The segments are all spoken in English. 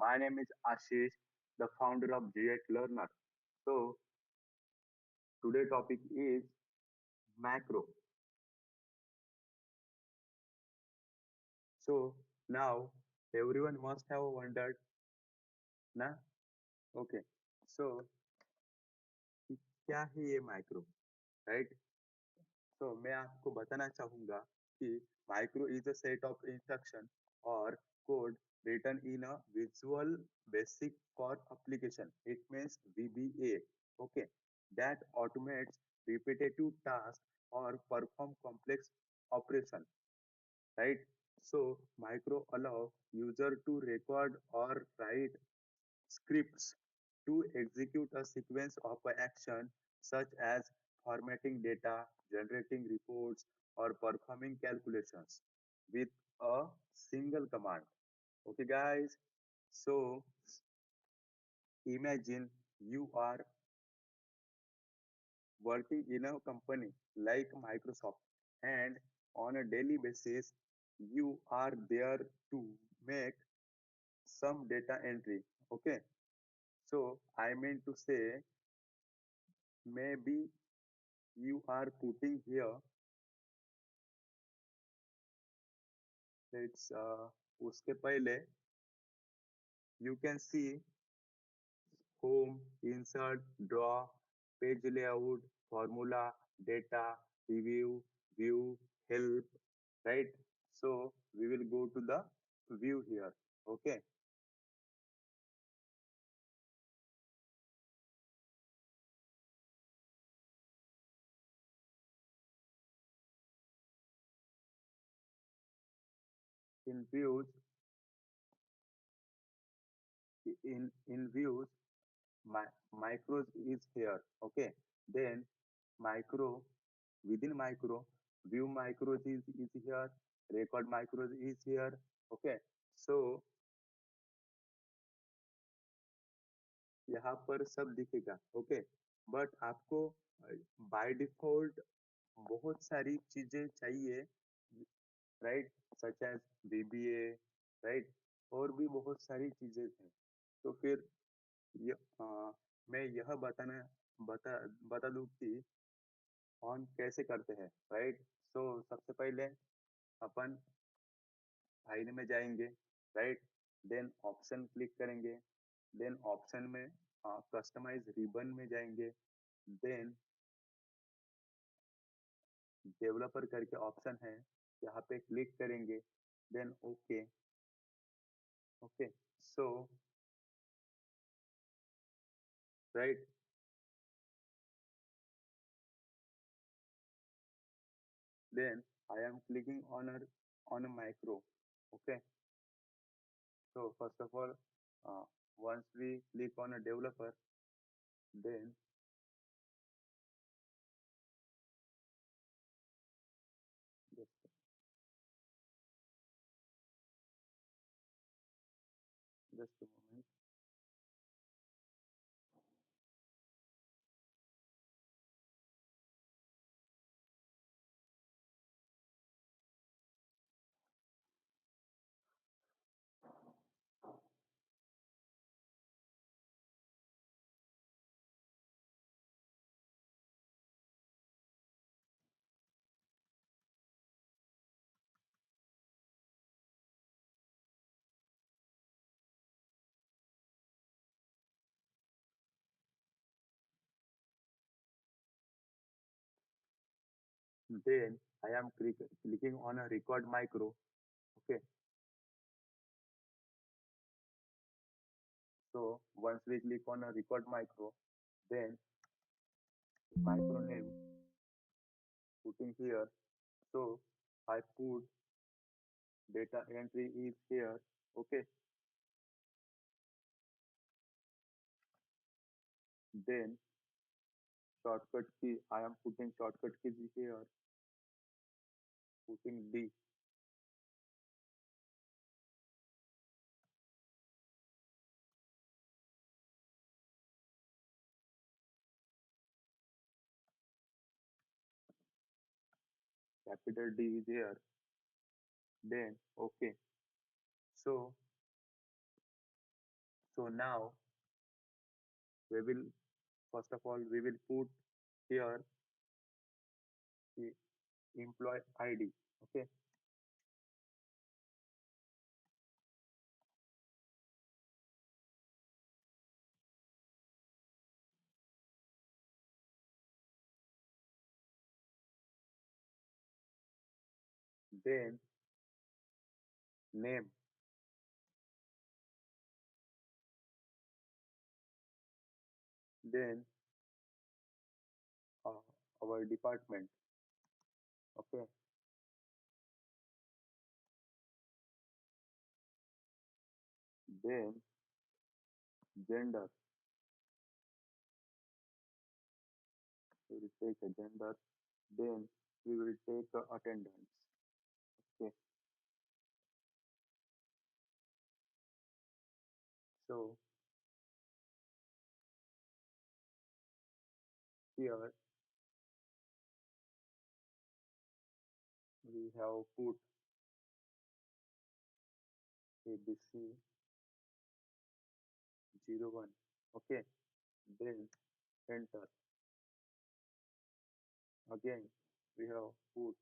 My name is Ashish, the founder of GX Learner. So today topic is macro. So now everyone must have wondered, ना? Okay. So क्या है ये macro, right? So मैं आपको बताना चाहूँगा कि micro is a set of instruction और code written in a visual basic for application. It means VBA. Okay, that automates repetitive tasks or perform complex operation. Right? So micro allow user to record or write scripts to execute a sequence of action such as formatting data, generating reports, or performing calculations with a single command. Okay, guys. So imagine you are working in a company like Microsoft, and on a daily basis, you are there to make some data entry. Okay, so I mean to say, maybe you are putting here, let's उसके पहले you can see home, insert, draw, page layout, formula, data, review, view, help, right? So we will go to the view here. Okay, in views, in views, my micros is here. Okay, then micro, within micro, view micros is here, record micros is here. Okay, so यहाँ पर सब दिखेगा. Okay, but आपको by default बहुत सारी चीजें चाहिए, right? Such as BBA, right? और भी बहुत सारी चीजें हैं. तो फिर य, आ, मैं यह बता बता दूं कि ऑन कैसे करते हैं, राइट? सो सबसे पहले अपन फाइल में जाएंगे, राइट? देन ऑप्शन क्लिक करेंगे, देन ऑप्शन में कस्टमाइज रिबन में जाएंगे, देन डेवलपर करके ऑप्शन है, यहाँ पे क्लिक करेंगे, then okay. Okay, so right, then I am clicking on a macro. Okay, so first of all, once we click on a developer, then just just a moment. Then I am clicking on a record micro. Okay, so once we click on a record micro, then micro name putting here. So I put data entry is here. Okay, then shortcut key, I am putting shortcut key here, putting D, capital D is here, then okay. So So now we will, first of all, we will put here the employee ID. Okay. Then name, then uh, our department. Okay. Then gender. We will take a gender. Then we will take attendance. Okay. So here we have put ABC 01. Okay. Then enter. Again we have put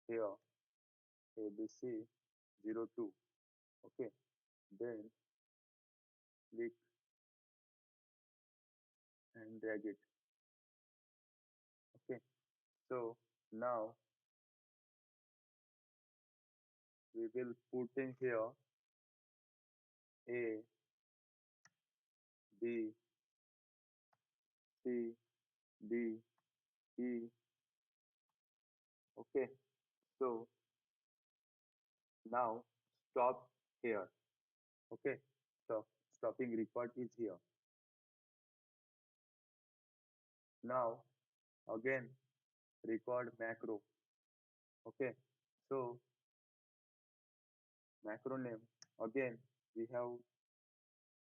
here ABC 02. Okay. Then click and drag it. Okay. So now we will put in here A, B, C, D, E. Okay. So now stop here. Okay. So stopping record is here. Now again record macro. Okay. So macro name again we have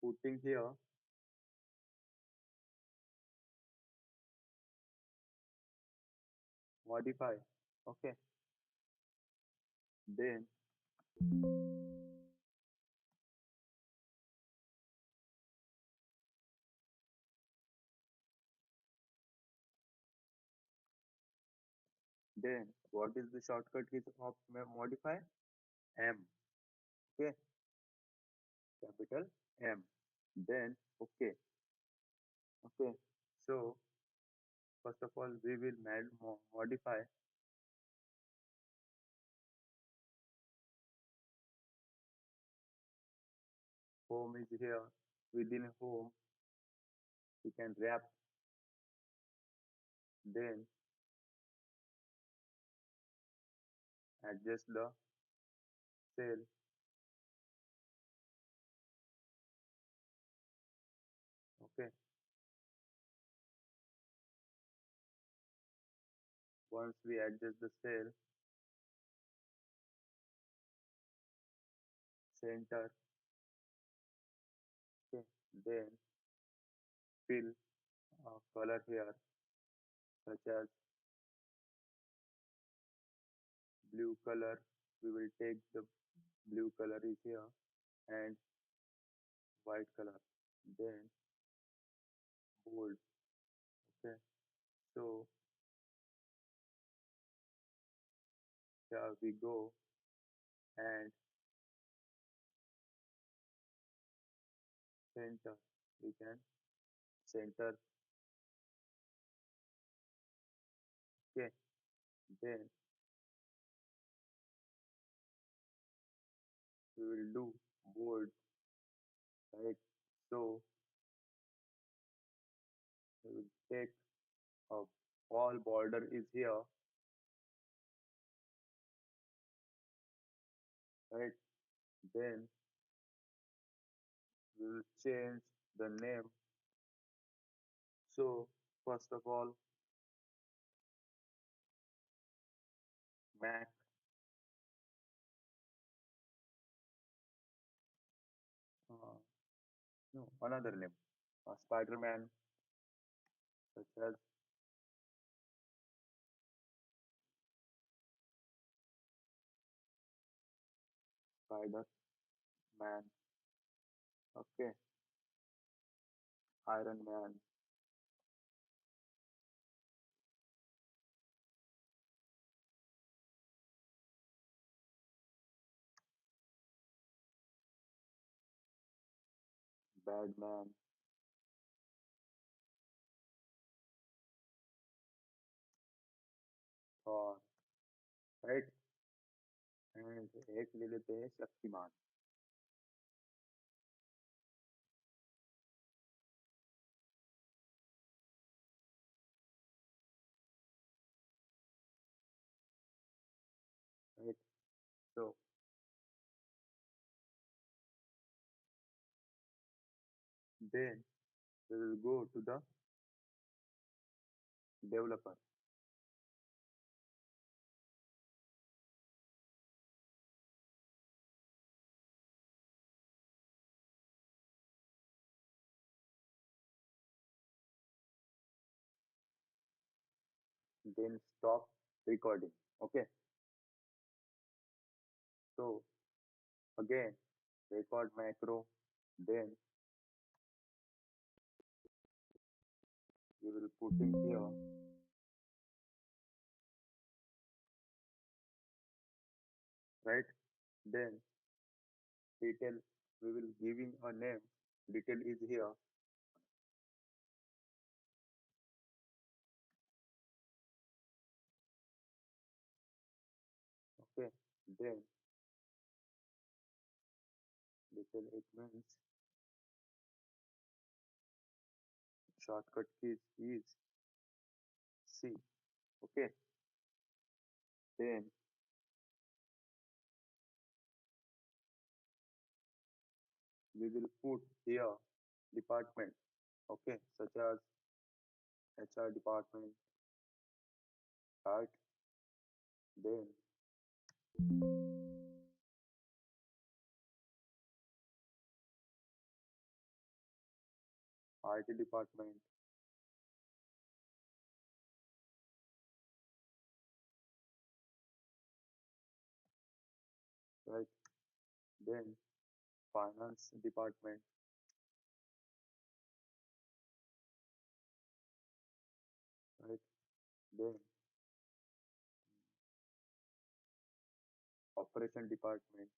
putting here modify. Okay. Then what is the shortcut key of modify? M. Okay. Capital M. Then okay. Okay. So first of all we will modify home is here. Within home we can wrap, then adjust the cell. Okay. Once we adjust the cell, center. Okay. Then fill color here such as blue color. We will take the blue color is here and white color. Then bold. Okay. So here we go and center. We can center. Okay. Then we will do bold. Right. So we will take a all border is here. Right. Then we will change the name. So first of all, Mac, uh, no, another name, Spider-Man, such as Spider-Man. Okay. Iron Man, Batman, Thor, right? And एक ले लेते हैं Shaktimaan, right? So then we will go to the developer. Then stop recording. Okay. So again, record macro. Then we will put in here, right? Then detail, we will giving a name. Detail is here. Okay. Then detail it means shortcut keys is C. Okay. Then we will put here department. Okay. Such as HR department, right? Then IT department, right? Then finance department, right? Then operation department,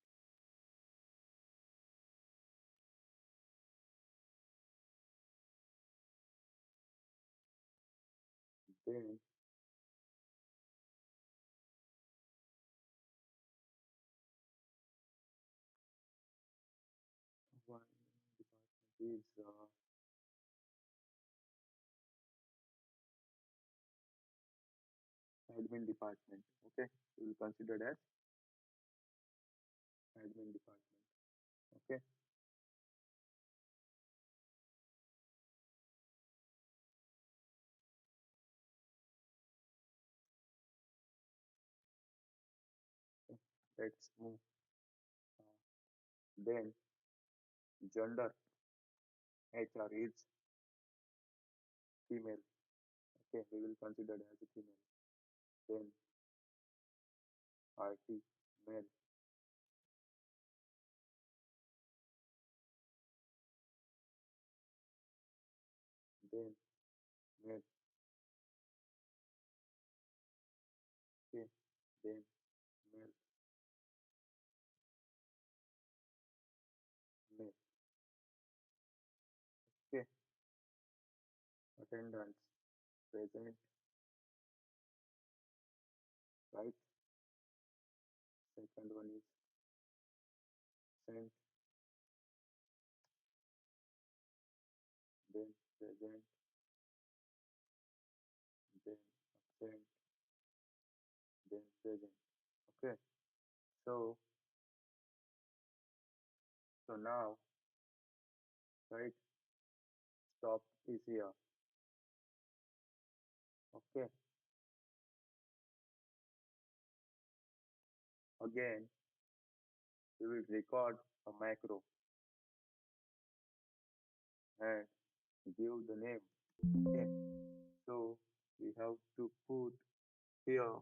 then one department is admin department. Okay, we will consider as admin department. Okay, okay. Let's move. Uh, then gender, HR is female. Okay, we will consider as a female. Then IT, male. Then male. Okay, then male, male. Okay, attendance, present, right? Second one is sent, then present, then absent, then present. Okay, so now, right, stop is here. Okay, again, we will record a macro and give the name. Okay, so we have to put here